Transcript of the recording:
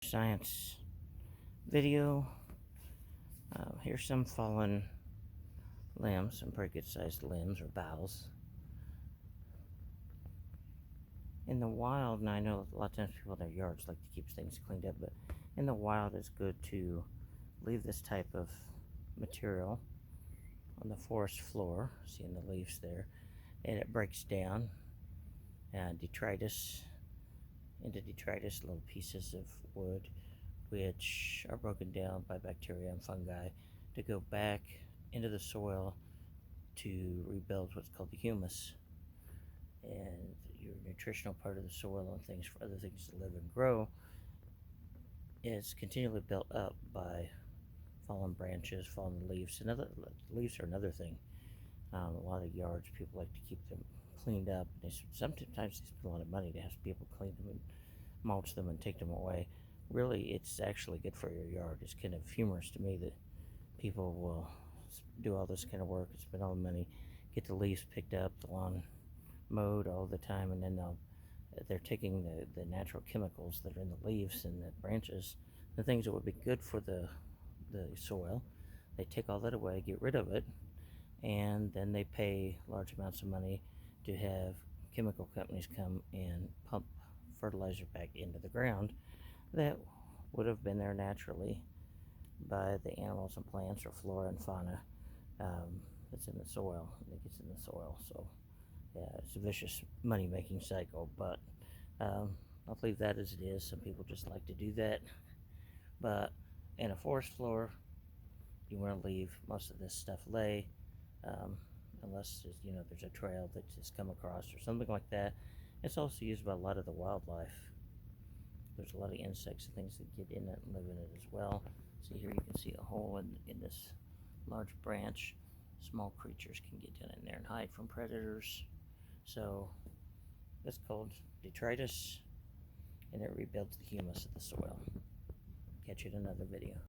Science video. Here's some fallen limbs, some pretty good sized limbs or boughs. In the wild, and I know a lot of times people in their yards like to keep things cleaned up, but in the wild it's good to leave this type of material on the forest floor, seeing the leaves there, and it breaks down detritus into detritus, little pieces of wood which are broken down by bacteria and fungi to go back into the soil to rebuild what's called the humus, and your nutritional part of the soil and things for other things to live and grow is continually built up by fallen branches, fallen leaves. Leaves are another thing. A lot of yards, people like to keep them cleaned up. Sometimes they spend a lot of money to have people clean them and mulch them and take them away. Really, it's actually good for your yard. It's kind of humorous to me that people will do all this kind of work and spend all the money, get the leaves picked up, the lawn mowed all the time, and then they're taking the natural chemicals that are in the leaves and the branches, the things that would be good for the soil. They take all that away, get rid of it, and then they pay large amounts of money to have chemical companies come and pump fertilizer back into the ground that would have been there naturally by the animals and plants or flora and fauna that's in the soil, that gets in the soil. So yeah, it's a vicious money-making cycle, but I'll leave that as it is. Some people just like to do that, but in a forest floor, you want to leave most of this stuff lay, unless there's a trail that just come across or something like that. It's also used by a lot of the wildlife. There's a lot of insects and things that get in it and live in it as well. See here, you can see a hole in this large branch. Small creatures can get down in there and hide from predators. So that's called detritus, and it rebuilds the humus of the soil. Catch you in another video.